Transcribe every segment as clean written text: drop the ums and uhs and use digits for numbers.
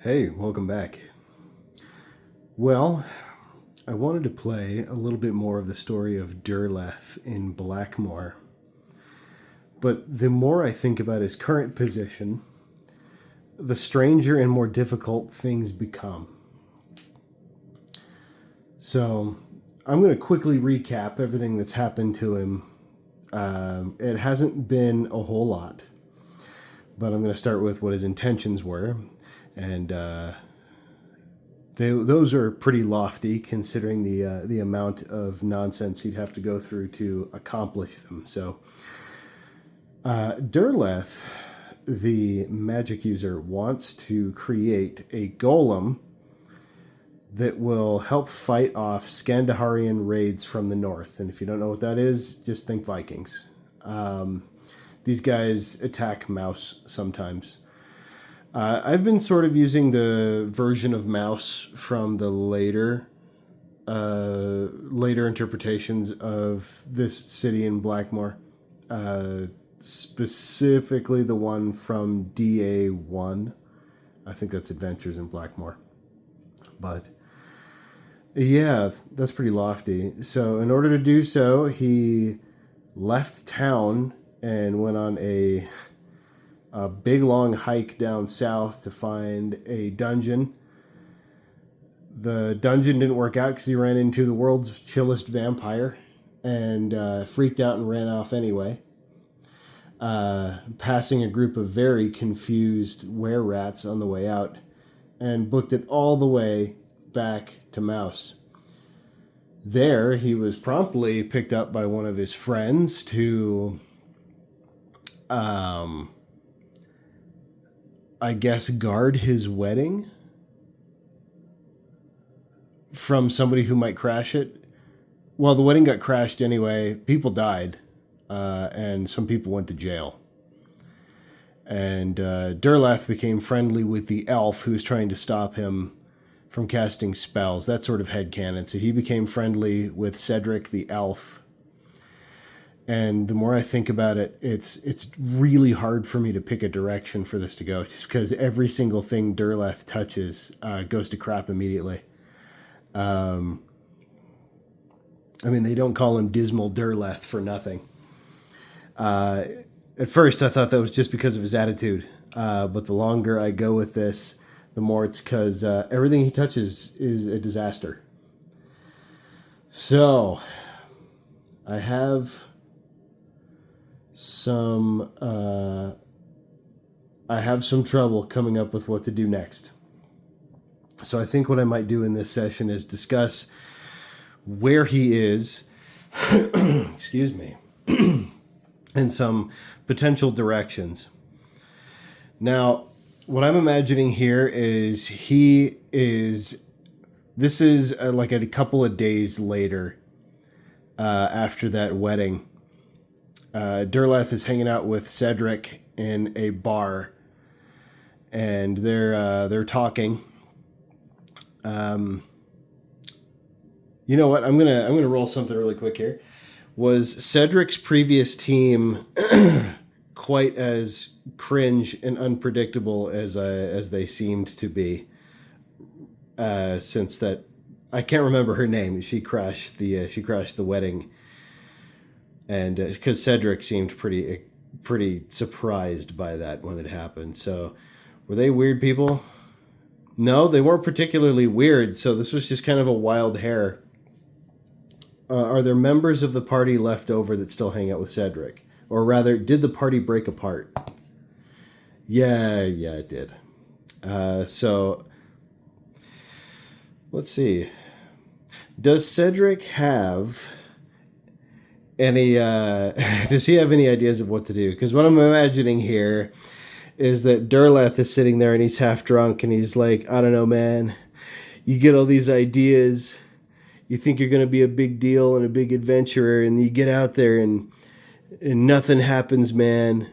Hey, welcome back. Well, I wanted to play a little bit more of the story of Durleth in Blackmoor. But the more I think about his current position, the stranger and more difficult things become. So, I'm going to quickly recap everything that's happened to him. It hasn't been a whole lot, but I'm going to start with what his intentions were. And those are pretty lofty, considering the amount of nonsense he'd have to go through to accomplish them. So, Durleth, the magic user, wants to create a golem that will help fight off Scandaharian raids from the north. And if you don't know what that is, just think Vikings. These guys attack mouse sometimes. I've been sort of using the version of mouse from the later interpretations of this city in Blackmoor, specifically the one from DA1. I think that's Adventures in Blackmoor. But yeah, that's pretty lofty. So in order to do so, he left town and went on a big long hike down south to find a dungeon. The dungeon didn't work out because he ran into the world's chillest vampire and freaked out and ran off anyway. Passing a group of very confused were-rats on the way out, and booked it all the way back to Mouse. There, he was promptly picked up by one of his friends to I guess, guard his wedding from somebody who might crash it. Well, the wedding got crashed anyway. People died, and some people went to jail. And Durleth became friendly with the elf who was trying to stop him from casting spells. That's sort of headcanon. So he became friendly with Cedric the elf. And the more I think about it, it's really hard for me to pick a direction for this to go, just because every single thing Durleth touches goes to crap immediately. I mean, they don't call him Dismal Durleth for nothing. At first, I thought that was just because of his attitude, but the longer I go with this, the more it's because everything he touches is a disaster. So, I have some trouble coming up with what to do next. So I think what I might do in this session is discuss where he is, excuse me, and some potential directions. Now, what I'm imagining here is this is like a couple of days later after that wedding. Durleth is hanging out with Cedric in a bar, and they're talking. You know what? I'm gonna roll something really quick here. Was Cedric's previous team quite as cringe and unpredictable as they seemed to be? Since that, I can't remember her name. She crashed the wedding, and because Cedric seemed pretty surprised by that when it happened. So, were they weird people? No, they weren't particularly weird. So this was just kind of a wild hair. Are there members of the party left over that still hang out with Cedric, or rather, did the party break apart? Yeah, it did. So let's see. Does Cedric have any does he have any ideas of what to do? Because what I'm imagining here is that Durleth is sitting there and he's half drunk and he's like, I don't know, man. You get all these ideas, you think you're going to be a big deal and a big adventurer, and you get out there and nothing happens, man.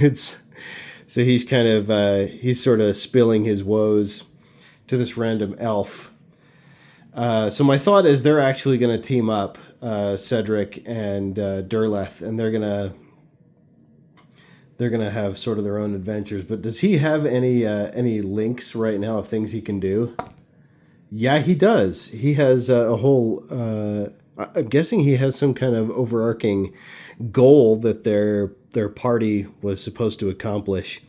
It's so he's kind of he's sort of spilling his woes to this random elf. So my thought is they're actually going to team up, Cedric and Durleth, and they're they're gonna have sort of their own adventures. But does he have any links right now of things he can do? Yeah, he does. He has a whole. I'm guessing he has some kind of overarching goal that their party was supposed to accomplish,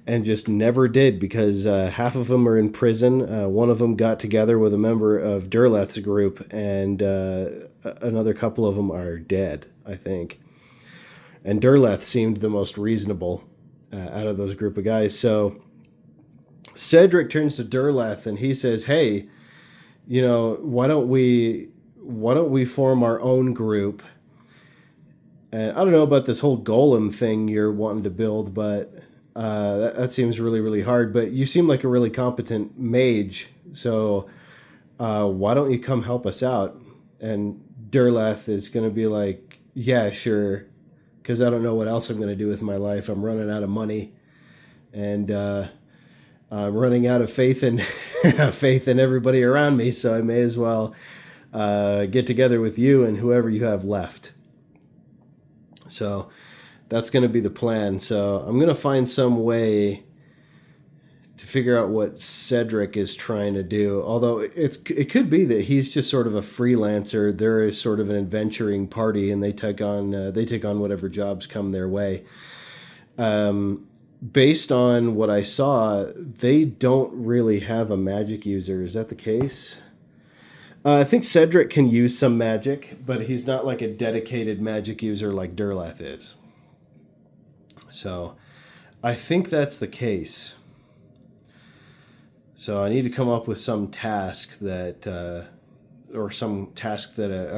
and just never did because half of them are in prison. One of them got together with a member of Durleth's group, and another couple of them are dead, I think. And Durleth seemed the most reasonable out of those group of guys. So Cedric turns to Durleth and he says, "Hey, why don't we form our own group?" And I don't know about this whole golem thing you're wanting to build, but that seems really, really hard. But you seem like a really competent mage, so why don't you come help us out? And Durleth is going to be like, "Yeah, sure," because I don't know what else I'm going to do with my life. I'm running out of money, and I'm running out of faith in faith in everybody around me. So I may as well get together with you and whoever you have left. So that's going to be the plan. So I'm going to find some way to figure out what Cedric is trying to do. Although it could be that he's just sort of a freelancer. They're sort of an adventuring party, and they take on whatever jobs come their way. Based on what I saw, they don't really have a magic user. Is that the case? I think Cedric can use some magic, but he's not like a dedicated magic user like Durleth is. So I think that's the case. So I need to come up with some task that, a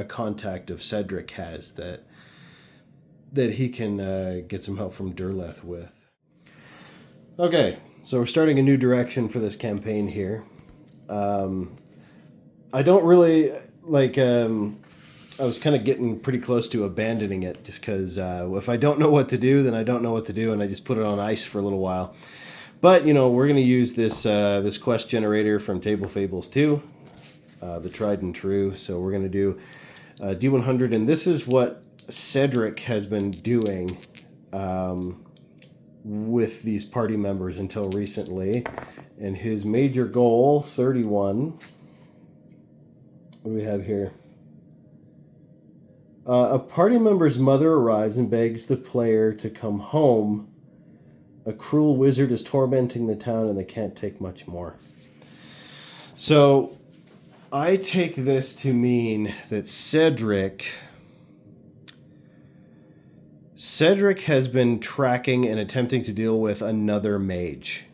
contact of Cedric has that he can get some help from Durleth with. Okay, so we're starting a new direction for this campaign here. I don't really like. I was kind of getting pretty close to abandoning it, just because if I don't know what to do, then I don't know what to do, and I just put it on ice for a little while. But we're going to use this quest generator from Table Fables 2, the tried and true. So we're going to do D100, and this is what Cedric has been doing with these party members until recently. And his major goal, 31. What do we have here? A party member's mother arrives and begs the player to come home. A cruel wizard is tormenting the town and they can't take much more. So I take this to mean that Cedric has been tracking and attempting to deal with another mage.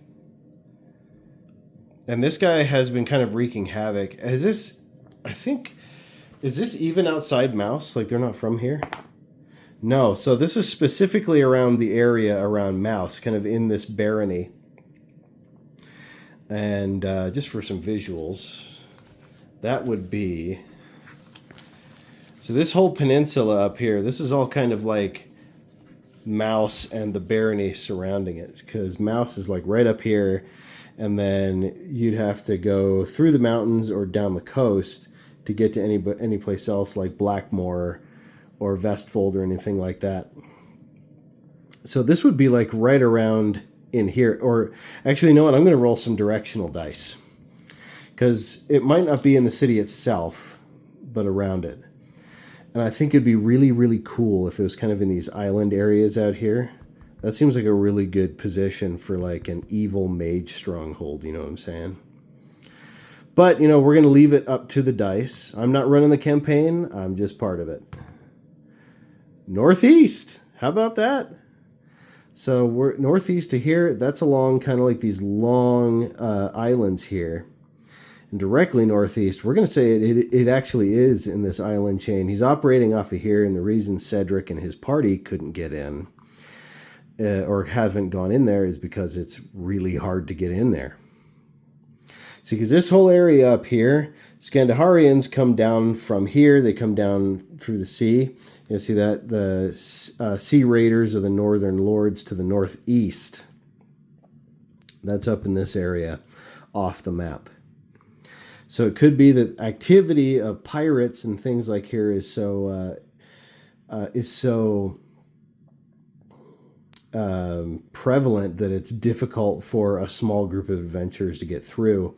And this guy has been kind of wreaking havoc. Is this even outside Mouse? Like, they're not from here? No, so this is specifically around the area around Mouse, kind of in this barony. And just for some visuals, that would be... So this whole peninsula up here, this is all kind of like Mouse and the barony surrounding it. Because Mouse is like right up here, and then you'd have to go through the mountains or down the coast to get to any place else like Blackmoor or Vestfold or anything like that. So this would be like right around in here. Or actually, you know what? I'm going to roll some directional dice. Because it might not be in the city itself, but around it. And I think it'd be really, really cool if it was kind of in these island areas out here. That seems like a really good position for like an evil mage stronghold, you know what I'm saying? But, we're going to leave it up to the dice. I'm not running the campaign. I'm just part of it. Northeast. How about that? So we're northeast to here. That's along kind of like these long islands here. And directly northeast, we're going to say it actually is in this island chain. He's operating off of here, and the reason Cedric and his party couldn't get in or haven't gone in there is because it's really hard to get in there. See, because this whole area up here, Scandaharians come down from here. They come down through the sea. You see that? The Sea Raiders are the Northern Lords to the northeast. That's up in this area off the map. So it could be that activity of pirates and things like here is so prevalent that it's difficult for a small group of adventurers to get through.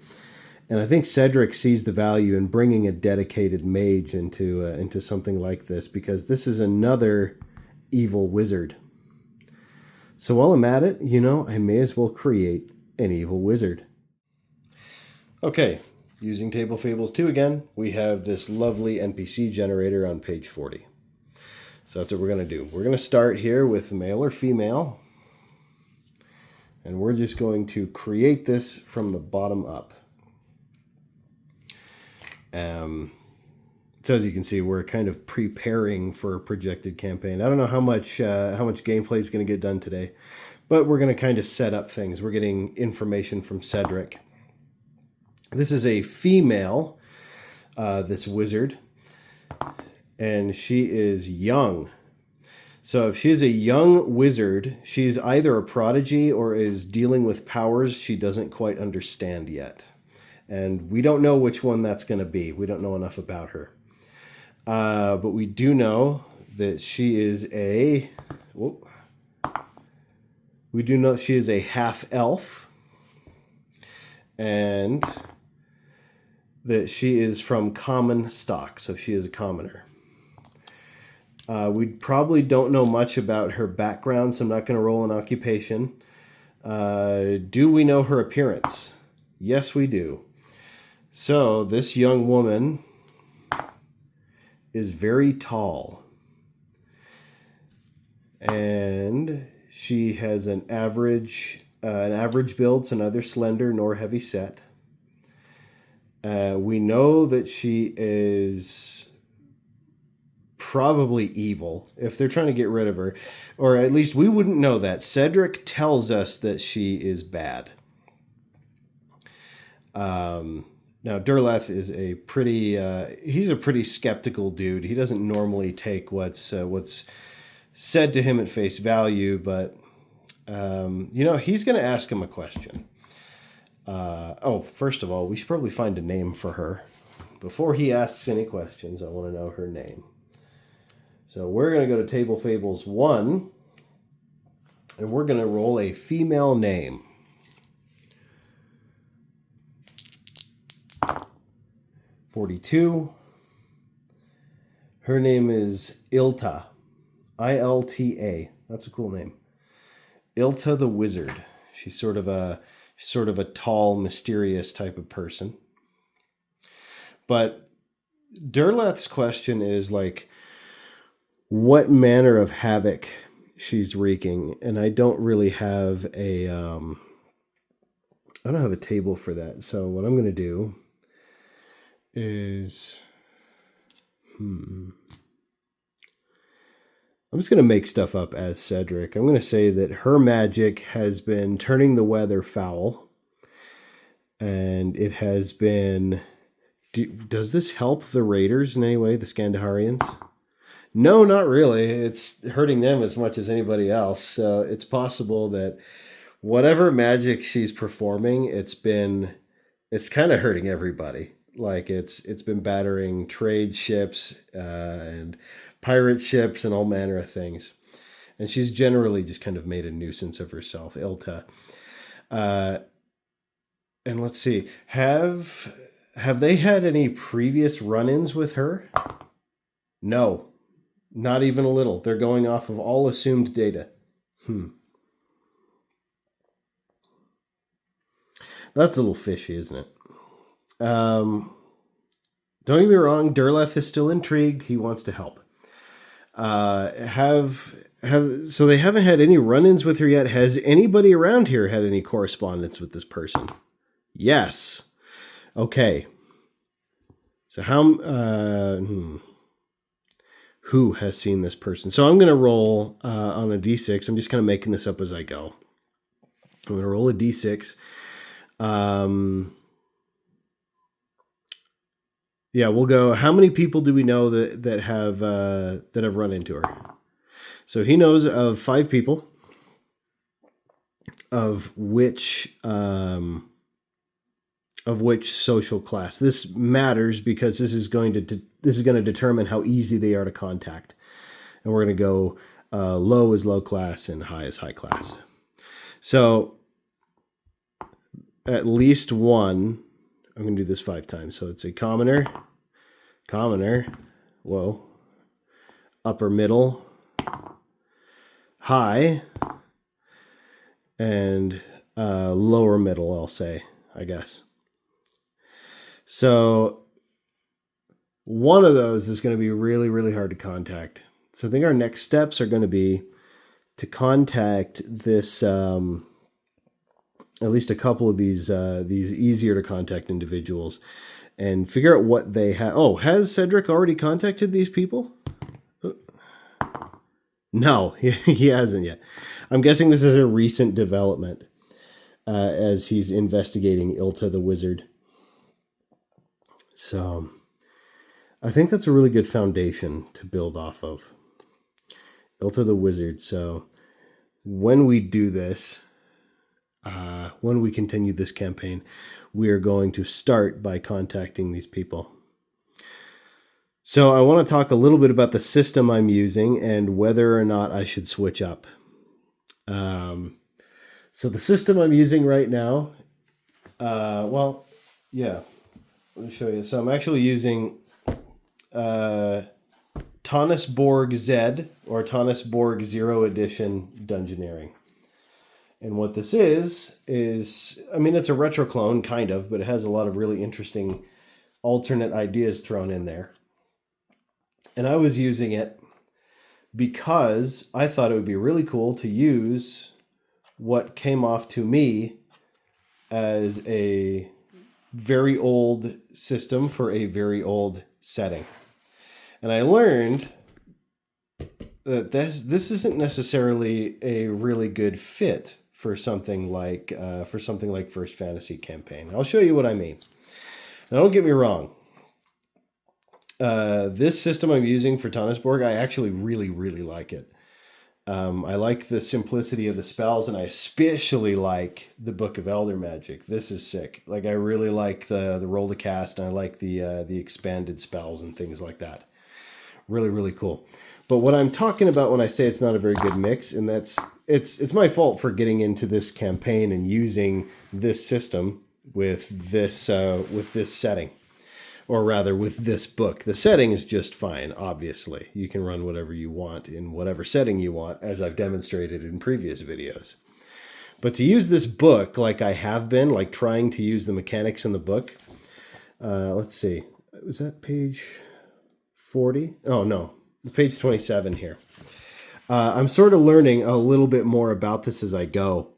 And I think Cedric sees the value in bringing a dedicated mage into something like this, because this is another evil wizard. So while I'm at it, I may as well create an evil wizard. Okay, using Table Fables 2 again, we have this lovely NPC generator on page 40. So that's what we're going to do. We're going to start here with male or female. And we're just going to create this from the bottom up. So as you can see, we're kind of preparing for a projected campaign. I don't know how much gameplay is going to get done today, but we're going to kind of set up things. We're getting information from Cedric. This is a female, this wizard, and she is young. So if she is a young wizard, she's either a prodigy or is dealing with powers she doesn't quite understand yet. And we don't know which one that's going to be. We don't know enough about her. But we do know that she is a... We do know she is a half-elf. And that she is from common stock. So she is a commoner. We probably don't know much about her background, so I'm not going to roll an occupation. Do we know her appearance? Yes, we do. So this young woman is very tall, and she has an average build, so neither slender nor heavy set. We know that she is probably evil if they're trying to get rid of her, or at least we wouldn't know that. Cedric tells us that she is bad. Now, Durleth is he's a pretty skeptical dude. He doesn't normally take what's said to him at face value, but, he's going to ask him a question. First of all, we should probably find a name for her. Before he asks any questions, I want to know her name. So we're going to go to Table Fables 1, and we're going to roll a female name. 42. Her name is Ilta. Ilta. That's a cool name. Ilta the Wizard. She's sort of a tall, mysterious type of person. But Durleth's question is what manner of havoc she's wreaking, and I don't really have I don't have a table for that. So what I'm going to do is I'm just going to make stuff up as Cedric. I'm going to say that her magic has been turning the weather foul, and it has been... Does this help the raiders in any way, the Scandaharians? No, not really. It's hurting them as much as anybody else. So it's possible that whatever magic she's performing, it's kind of hurting everybody. It's been battering trade ships and pirate ships and all manner of things. And she's generally just kind of made a nuisance of herself, Ilta. And let's see, have they had any previous run-ins with her? No, not even a little. They're going off of all assumed data. That's a little fishy, isn't it? Don't get me wrong, Durleth is still intrigued. He wants to help. So they haven't had any run-ins with her yet. Has anybody around here had any correspondence with this person? Yes. Okay. So who has seen this person? So I'm going to roll on a d6. I'm just kind of making this up as I go. I'm going to roll a d6. Yeah, we'll go. How many people do we know that have run into her? So he knows of 5 people, of which social class. This matters because this is going to determine how easy they are to contact. And we're going to go low is low class, and high is high class. So at least one, I'm going to do this 5 times. So it's a commoner, low, upper middle, high, and lower middle, I'll say, I guess. So one of those is going to be really, really hard to contact. So I think our next steps are going to be to contact this, at least a couple of these easier to contact individuals, and figure out what they have. Oh, has Cedric already contacted these people? No, he hasn't yet. I'm guessing this is a recent development as he's investigating Ilta the Wizard. So I think that's a really good foundation to build off of. Ilta the Wizard. So when we do this, when we continue this campaign, we are going to start by contacting these people. So I want to talk a little bit about the system I'm using and whether or not I should switch up. So the system I'm using right now, let me show you. So I'm actually using Thomas Borg Z or Thomas Borg 0 Edition Dungeoneering. And what this is, I mean, it's a retro clone, kind of, but it has a lot of really interesting alternate ideas thrown in there. And I was using it because I thought it would be really cool to use what came off to me as a very old system for a very old setting. And I learned that this isn't necessarily a really good fit for something like First Fantasy Campaign. I'll show you what I mean. Now, don't get me wrong. This system I'm using for Tannisborg, I actually really, really like it. I like the simplicity of the spells, and I especially like the Book of Elder Magic. This is sick. Like, I really like the roll to cast, and I like the expanded spells and things like that. Really, really cool. But what I'm talking about when I say it's not a very good mix, and it's my fault for getting into this campaign and using this system with this setting. Or rather, with this book. The setting is just fine, obviously. You can run whatever you want in whatever setting you want, as I've demonstrated in previous videos. But to use this book like I have been, like trying to use the mechanics in the book, let's see. Was that page 40? Oh, no. It's page 27 here. I'm sort of learning a little bit more about this as I go.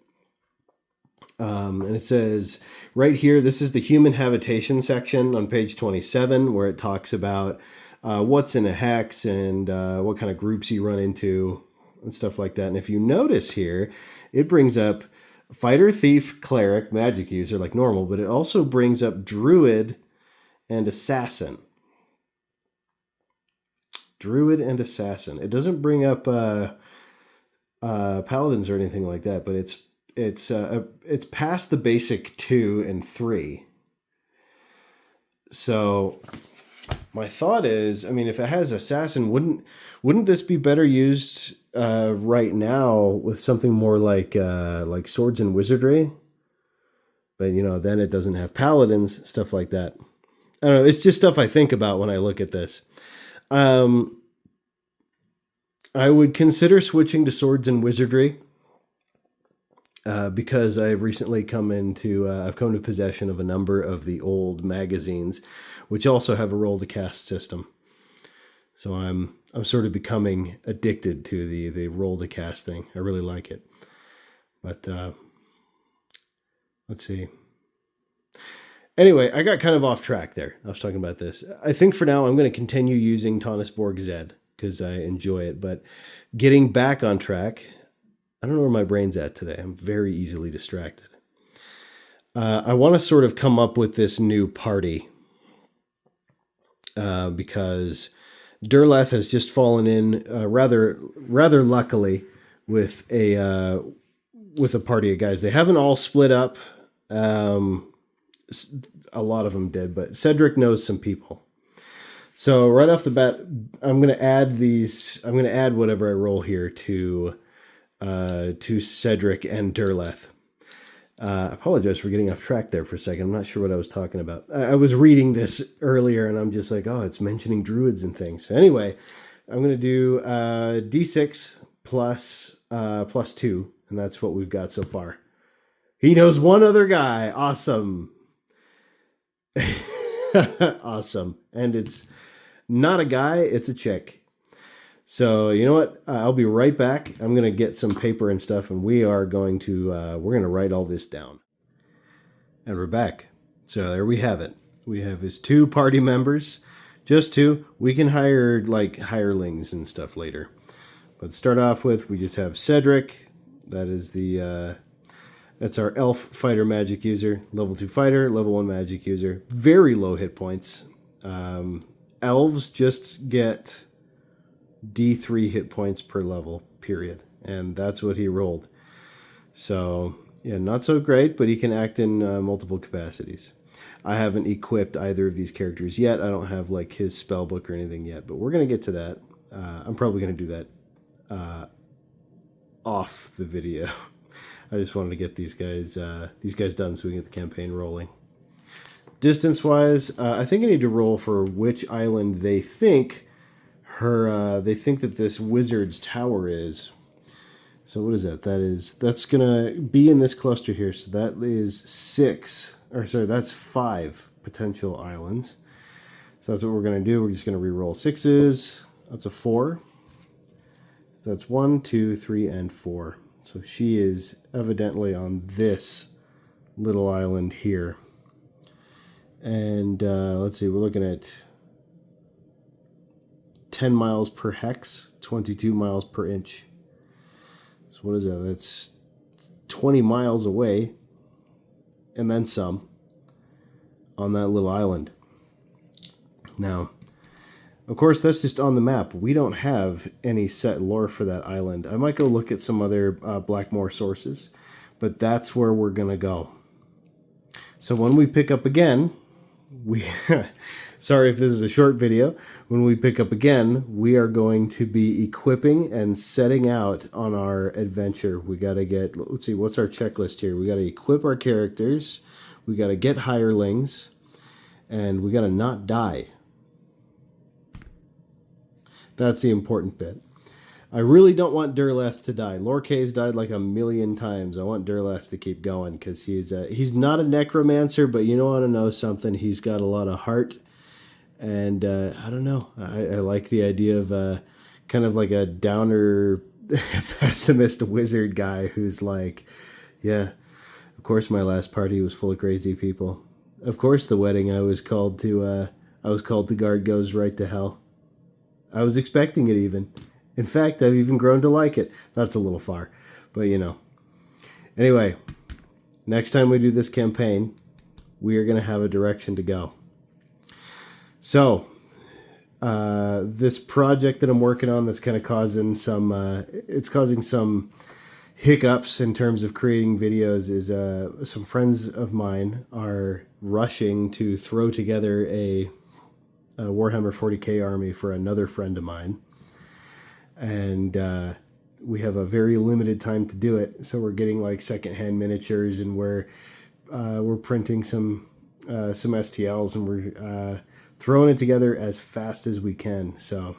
And it says right here, this is the human habitation section on page 27, where it talks about what's in a hex and what kind of groups you run into and stuff like that. And if you notice here, it brings up fighter, thief, cleric, magic user like normal, but it also brings up druid and assassin. Druid and assassin. It doesn't bring up paladins or anything like that, but it's past the basic 2 and 3. So my thought is, I mean, if it has assassin, wouldn't this be better used right now with something more like swords and wizardry? But then it doesn't have paladins, stuff like that. I don't know. It's just stuff I think about when I look at this. I would consider switching to swords and wizardry. Because I've recently come to possession of a number of the old magazines, which also have a roll to cast system. So I'm sort of becoming addicted to the roll to cast thing. I really like it. But let's see. Anyway, I got kind of off track there. I was talking about this. I think for now I'm going to continue using Tannisborg Z because I enjoy it. But getting back on track, I don't know where my brain's at today. I'm very easily distracted. I want to sort of come up with this new party because Durleth has just fallen in rather luckily with a party of guys. They haven't all split up. A lot of them did, but Cedric knows some people. So right off the bat, I'm going to add these. I'm going to add whatever I roll here to Cedric and Durleth. I apologize for getting off track there for a second. I'm not sure what I was talking about. I was reading this earlier, and I'm just like, oh, it's mentioning druids and things. So anyway, I'm going to do D6 plus 2, and that's what we've got so far. He knows one other guy. Awesome. Awesome. And it's not a guy, it's a chick. So you know what? I'll be right back. I'm going to get some paper and stuff, and we're going to write all this down. And we're back. So there we have it. We have his 2 party members. Just 2. We can hire like hirelings and stuff later. But to start off with, we just have Cedric. That is that's our elf fighter magic user. Level 2 fighter, level 1 magic user. Very low hit points. Elves just get D3 hit points per level, period. And that's what he rolled. So, yeah, not so great, but he can act in multiple capacities. I haven't equipped either of these characters yet. I don't have like his spell book or anything yet, but we're going to get to that. I'm probably going to do that off the video. I just wanted to get these guys done so we can get the campaign rolling. Distance-wise, I think I need to roll for which island they think that this wizard's tower is. So what is that? That's gonna be in this cluster here. So that is that's 5 potential islands. So that's what we're gonna do. We're just gonna re-roll 6s. That's a 4. So that's 1, 2, 3, and 4. So she is evidently on this little island here. And let's see, we're looking at 10 miles per hex, 22 miles per inch. So what is that? That's 20 miles away, and then some, on that little island. Now, of course, that's just on the map. We don't have any set lore for that island. I might go look at some other Blackmoor sources, but that's where we're going to go. So when we pick up again, sorry if this is a short video. When we pick up again, we are going to be equipping and setting out on our adventure. We got to let's see, what's our checklist here? We got to equip our characters. We got to get hirelings, and we got to not die. That's the important bit. I really don't want Durleth to die. Lorcay's died like a million times. I want Durleth to keep going because he's not a necromancer, but you want to know something? He's got a lot of heart, and I don't know. I like the idea of kind of like a downer, pessimist wizard guy who's like, yeah, of course my last party was full of crazy people. Of course the wedding I was called to guard goes right to hell. I was expecting it even. In fact, I've even grown to like it. That's a little far, but you know. Anyway, next time we do this campaign, we are going to have a direction to go. So, this project that I'm working on that's kind of causing some hiccups in terms of creating videos is some friends of mine are rushing to throw together a Warhammer 40k army for another friend of mine. And we have a very limited time to do it, so we're getting like secondhand miniatures, and we're printing some STLs, and we're throwing it together as fast as we can. So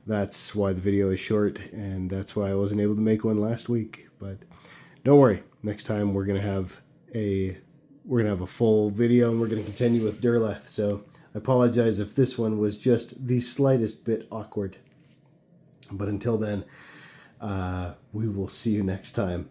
that's why the video is short, and that's why I wasn't able to make one last week. But don't worry, next time we're gonna have a full video, and we're gonna continue with Durleth. So I apologize if this one was just the slightest bit awkward. But until then, we will see you next time.